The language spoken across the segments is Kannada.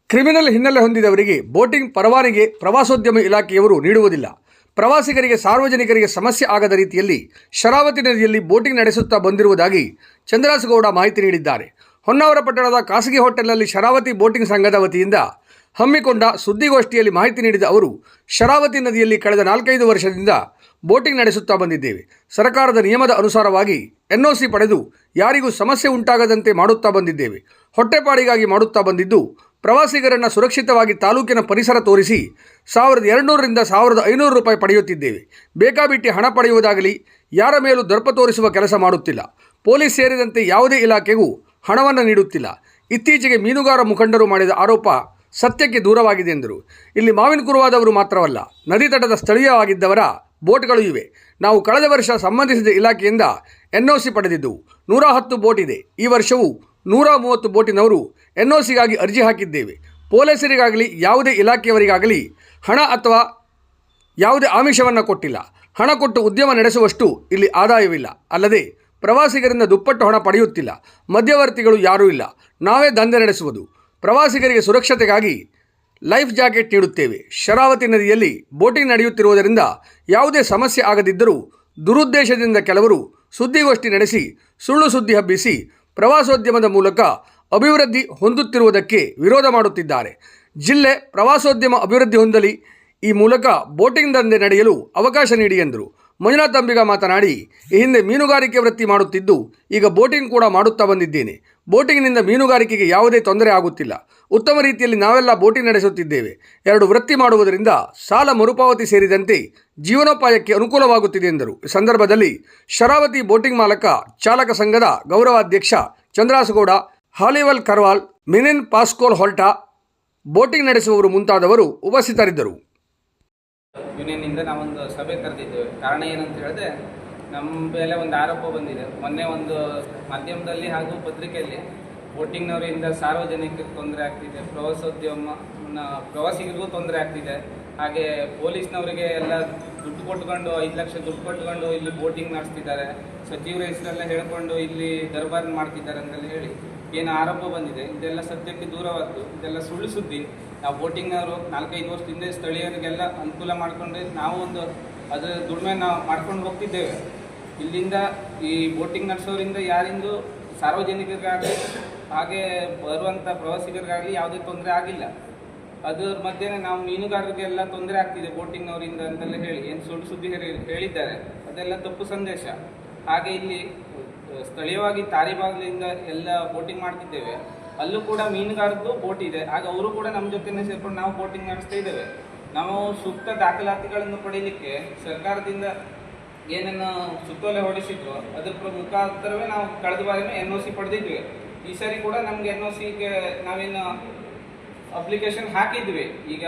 ಕ್ರಿಮಿನಲ್ ಹಿನ್ನೆಲೆ ಹೊಂದಿದವರಿಗೆ ಬೋಟಿಂಗ್ ಪರವಾನಗಿ ಪ್ರವಾಸೋದ್ಯಮ ಇಲಾಖೆಯವರು ನೀಡುವುದಿಲ್ಲ. ಪ್ರವಾಸಿಗರಿಗೆ ಸಾರ್ವಜನಿಕರಿಗೆ ಸಮಸ್ಯೆ ಆಗದ ರೀತಿಯಲ್ಲಿ ಶರಾವತಿ ನದಿಯಲ್ಲಿ ಬೋಟಿಂಗ್ ನಡೆಸುತ್ತಾ ಬಂದಿರುವುದಾಗಿ ಚಂದ್ರಾಸಗೌಡ ಮಾಹಿತಿ ನೀಡಿದ್ದಾರೆ. ಹೊನ್ನಾವರ ಪಟ್ಟಣದ ಖಾಸಗಿ ಹೋಟೆಲ್ನಲ್ಲಿ ಶರಾವತಿ ಬೋಟಿಂಗ್ ಸಂಘದ ವತಿಯಿಂದ ಹಮ್ಮಿಕೊಂಡ ಸುದ್ದಿಗೋಷ್ಠಿಯಲ್ಲಿ ಮಾಹಿತಿ ನೀಡಿದ ಅವರು, ಶರಾವತಿ ನದಿಯಲ್ಲಿ ಕಳೆದ 4-5 ವರ್ಷದಿಂದ ಬೋಟಿಂಗ್ ನಡೆಸುತ್ತಾ ಬಂದಿದ್ದೇವೆ. ಸರ್ಕಾರದ ನಿಯಮದ ಅನುಸಾರವಾಗಿ NOC ಪಡೆದು ಯಾರಿಗೂ ಸಮಸ್ಯೆ ಉಂಟಾಗದಂತೆ ಮಾಡುತ್ತಾ ಬಂದಿದ್ದೇವೆ. ಹೊಟ್ಟೆಪಾಡಿಗಾಗಿ ಮಾಡುತ್ತಾ ಬಂದಿದ್ದು, ಪ್ರವಾಸಿಗರನ್ನು ಸುರಕ್ಷಿತವಾಗಿ ತಾಲೂಕಿನ ಪರಿಸರ ತೋರಿಸಿ 1200 ರಿಂದ 1500 ರೂಪಾಯಿ ಪಡೆಯುತ್ತಿದ್ದೇವೆ. ಬೇಕಾಬಿಟ್ಟಿ ಹಣ ಪಡೆಯುವುದಾಗಲಿ, ಯಾರ ಮೇಲೂ ದರ್ಪ ತೋರಿಸುವ ಕೆಲಸ ಮಾಡುತ್ತಿಲ್ಲ. ಪೊಲೀಸ್ ಸೇರಿದಂತೆ ಯಾವುದೇ ಇಲಾಖೆಗೂ ಹಣವನ್ನು ನೀಡುತ್ತಿಲ್ಲ. ಇತ್ತೀಚೆಗೆ ಮೀನುಗಾರ ಮುಖಂಡರು ಮಾಡಿದ ಆರೋಪ ಸತ್ಯಕ್ಕೆ ದೂರವಾಗಿದೆ ಎಂದರು. ಇಲ್ಲಿ ಮಾವಿನಕುರುವಾದವರು ಮಾತ್ರವಲ್ಲ, ನದಿ ತಟದ ಸ್ಥಳೀಯವಾಗಿದ್ದವರ ಬೋಟ್ಗಳು ಇವೆ. ನಾವು ಕಳೆದ ವರ್ಷ ಸಂಬಂಧಿಸಿದ ಇಲಾಖೆಯಿಂದ NOC ಪಡೆದಿದ್ದೆವು. 110 ಬೋಟ್ ಇದೆ. ಈ ವರ್ಷವೂ 130 ಬೋಟಿನವರು NOCಗಾಗಿ ಅರ್ಜಿ ಹಾಕಿದ್ದೇವೆ. ಪೊಲೀಸರಿಗಾಗಲಿ ಯಾವುದೇ ಇಲಾಖೆಯವರಿಗಾಗಲಿ ಹಣ ಅಥವಾ ಯಾವುದೇ ಆಮಿಷವನ್ನು ಕೊಟ್ಟಿಲ್ಲ. ಹಣ ಕೊಟ್ಟು ಉದ್ಯಮ ನಡೆಸುವಷ್ಟು ಇಲ್ಲಿ ಆದಾಯವಿಲ್ಲ. ಅಲ್ಲದೆ ಪ್ರವಾಸಿಗರಿಂದ ದುಪ್ಪಟ್ಟು ಹಣ ಪಡೆಯುತ್ತಿಲ್ಲ. ಮಧ್ಯವರ್ತಿಗಳು ಯಾರೂ ಇಲ್ಲ. ನಾವೇ ದಂಧೆ ನಡೆಸುವುದು. ಪ್ರವಾಸಿಗರಿಗೆ ಸುರಕ್ಷತೆಗಾಗಿ ಲೈಫ್ ಜಾಕೆಟ್ ನೀಡುತ್ತೇವೆ. ಶರಾವತಿ ನದಿಯಲ್ಲಿ ಬೋಟಿಂಗ್ ನಡೆಯುತ್ತಿರುವುದರಿಂದ ಯಾವುದೇ ಸಮಸ್ಯೆ ಆಗದಿದ್ದರೂ ದುರುದ್ದೇಶದಿಂದ ಕೆಲವರು ಸುದ್ದಿಗೋಷ್ಠಿ ನಡೆಸಿ ಸುಳ್ಳು ಸುದ್ದಿ ಹಬ್ಬಿಸಿ ಪ್ರವಾಸೋದ್ಯಮದ ಮೂಲಕ ಅಭಿವೃದ್ಧಿ ಹೊಂದುತ್ತಿರುವುದಕ್ಕೆ ವಿರೋಧ ಮಾಡುತ್ತಿದ್ದಾರೆ. ಜಿಲ್ಲೆ ಪ್ರವಾಸೋದ್ಯಮ ಅಭಿವೃದ್ಧಿ ಹೊಂದಲಿ, ಈ ಮೂಲಕ ಬೋಟಿಂಗ್ ದಂಧೆ ನಡೆಯಲು ಅವಕಾಶ ನೀಡಿ ಎಂದರು. ಮಂಜುನಾಥ್ ಅಂಬಿಗ ಮಾತನಾಡಿ, ಈ ಹಿಂದೆ ಮೀನುಗಾರಿಕೆ ವೃತ್ತಿ ಮಾಡುತ್ತಿದ್ದು ಈಗ ಬೋಟಿಂಗ್ ಕೂಡ ಮಾಡುತ್ತಾ ಬಂದಿದ್ದೇನೆ. ಬೋಟಿಂಗ್ನಿಂದ ಮೀನುಗಾರಿಕೆಗೆ ಯಾವುದೇ ತೊಂದರೆ ಆಗುತ್ತಿಲ್ಲ. ಉತ್ತಮ ರೀತಿಯಲ್ಲಿ ನಾವೆಲ್ಲ ಬೋಟಿಂಗ್ ನಡೆಸುತ್ತಿದ್ದೇವೆ. 2 ವೃತ್ತಿ ಮಾಡುವುದರಿಂದ ಸಾಲ ಮರುಪಾವತಿ ಸೇರಿದಂತೆ ಜೀವನೋಪಾಯಕ್ಕೆ ಅನುಕೂಲವಾಗುತ್ತಿದೆ ಎಂದರು. ಈ ಸಂದರ್ಭದಲ್ಲಿ ಶರಾವತಿ ಬೋಟಿಂಗ್ ಮಾಲಕ ಚಾಲಕ ಸಂಘದ ಗೌರವಾಧ್ಯಕ್ಷ ಚಂದ್ರಾಸಗೌಡ, ಹಾಲಿವಲ್ ಕರ್ವಾಲ್, ಮಿನಿನ್ ಪಾಸ್ಕೋಲ್ ಹೊಲ್ಟಾ, ಬೋಟಿಂಗ್ ನಡೆಸುವವರು ಮುಂತಾದವರು ಉಪಸ್ಥಿತರಿದ್ದರು. ಯೂನಿಯನ್ನಿಂದ ನಾವೊಂದು ಸಭೆ ಕರೆದಿದ್ದೇವೆ. ಕಾರಣ ಏನಂತ ಹೇಳಿದ್ರೆ, ನಮ್ಮ ಮೇಲೆ ಒಂದು ಆರೋಪ ಬಂದಿದೆ. ಮೊನ್ನೆ ಒಂದು ಮಾಧ್ಯಮದಲ್ಲಿ ಹಾಗೂ ಪತ್ರಿಕೆಯಲ್ಲಿ ಬೋಟಿಂಗ್ನವರಿಂದ ಸಾರ್ವಜನಿಕರಿಗೆ ತೊಂದರೆ ಆಗ್ತಿದೆ, ಪ್ರವಾಸಿಗರಿಗೂ ತೊಂದರೆ ಆಗ್ತಿದೆ. ಹಾಗೆ ಪೊಲೀಸ್ನವರಿಗೆ ಎಲ್ಲ ದುಡ್ಡು ಕೊಟ್ಕೊಂಡು 5 ಲಕ್ಷ ದುಡ್ಡು ಕೊಟ್ಕೊಂಡು ಇಲ್ಲಿ ಬೋಟಿಂಗ್ ನಡೆಸ್ತಿದ್ದಾರೆ. ಸಚಿವರ ಹೆಸರೆಲ್ಲ ಹೇಳ್ಕೊಂಡು ಇಲ್ಲಿ ದರ್ಬಾರ್ ಮಾಡ್ತಿದ್ದಾರೆ ಅಂತೆಲ್ಲ ಹೇಳಿ ಏನು ಆರೋಪ ಬಂದಿದೆ. ಇದೆಲ್ಲ ಸತ್ಯಕ್ಕೆ ದೂರವಾದ್ದು. ಇದೆಲ್ಲ ಸುಳ್ಳು ಸುದ್ದಿ. ನಾವು ಬೋಟಿಂಗ್ನವರು 4-5 ವರ್ಷದಿಂದ ಸ್ಥಳೀಯರಿಗೆಲ್ಲ ಅನುಕೂಲ ಮಾಡಿಕೊಂಡು ನಾವು ಒಂದು ಅದರ ದುಡಿಮೆ ನಾವು ಮಾಡ್ಕೊಂಡು ಹೋಗ್ತಿದ್ದೇವೆ. ಇಲ್ಲಿಂದ ಈ ಬೋಟಿಂಗ್ ನಡೆಸೋರಿಂದ ಯಾರಿಂದು ಸಾರ್ವಜನಿಕರಿಗಾಗಲಿ ಹಾಗೆ ಬರುವಂಥ ಪ್ರವಾಸಿಗರಿಗಾಗಲಿ ಯಾವುದೇ ತೊಂದರೆ ಆಗಿಲ್ಲ. ಅದರ ಮಧ್ಯೆ ನಾವು ಮೀನುಗಾರರಿಗೆಲ್ಲ ತೊಂದರೆ ಆಗ್ತಿದೆ ಬೋಟಿಂಗ್ನವರಿಂದ ಅಂತೆಲ್ಲ ಹೇಳಿ ಏನು ಸುಳ್ಳು ಸುದ್ದಿ ಹೇಳಿದ್ದಾರೆ. ಅದೆಲ್ಲ ತಪ್ಪು ಸಂದೇಶ. ಹಾಗೆ ಇಲ್ಲಿ ಸ್ಥಳೀಯವಾಗಿ ತಾರಿಬಾಗಿಲಿಂದ ಎಲ್ಲ ಬೋಟಿಂಗ್ ಮಾಡ್ತಿದ್ದೇವೆ. ಅಲ್ಲೂ ಕೂಡ ಮೀನುಗಾರದ್ದು ಬೋಟ್ ಇದೆ. ಆಗ ಅವರು ಕೂಡ ನಮ್ಮ ಜೊತೆನೇ ಸೇರ್ಕೊಂಡು ನಾವು ಬೋಟಿಂಗ್ ನಡೆಸ್ತಾ ಇದ್ದೇವೆ. ನಾವು ಸೂಕ್ತ ದಾಖಲಾತಿಗಳನ್ನು ಪಡೀಲಿಕ್ಕೆ ಸರ್ಕಾರದಿಂದ ಏನೇನು ಸುತ್ತೋಲೆ ಹೊರಡಿಸಿದ್ರು ಅದರ ಮುಖಾಂತರವೇ ನಾವು ಕಳೆದ ಬಾರಿನೂ NOC ಪಡೆದಿದ್ವಿ. ಈ ಸಾರಿ ಕೂಡ ನಮ್ಗೆ NOCಗೆ ನಾವೇನು ಅಪ್ಲಿಕೇಶನ್ ಹಾಕಿದ್ವಿ. ಈಗ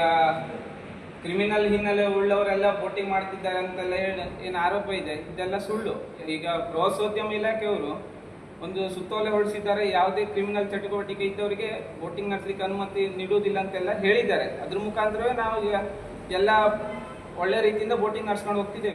ಕ್ರಿಮಿನಲ್ ಹಿನ್ನೆಲೆ ಉಳ್ಳವರೆಲ್ಲ ಬೋಟಿಂಗ್ ಮಾಡ್ತಿದ್ದಾರೆ ಅಂತೆಲ್ಲ ಹೇಳಿ ಏನು ಆರೋಪ ಇದೆ. ಇದೆಲ್ಲ ಸುಳ್ಳು. ಈಗ ಪ್ರವಾಸೋದ್ಯಮ ಇಲಾಖೆಯವರು ಒಂದು ಸುತ್ತೋಲೆ ಹೊರಡಿಸಿದ್ದಾರೆ. ಯಾವುದೇ ಕ್ರಿಮಿನಲ್ ಚಟುವಟಿಕೆ ಇದ್ದವರಿಗೆ ಬೋಟಿಂಗ್ ನಡೆಸಲಿಕ್ಕೆ ಅನುಮತಿ ನೀಡುವುದಿಲ್ಲ ಅಂತೆಲ್ಲ ಹೇಳಿದ್ದಾರೆ. ಅದ್ರ ಮುಖಾಂತರವೇ ನಾವು ಈಗ ಎಲ್ಲ ಒಳ್ಳೆ ರೀತಿಯಿಂದ ಬೋಟಿಂಗ್ ನಡೆಸ್ಕೊಂಡು ಹೋಗ್ತಿದ್ದೇವೆ.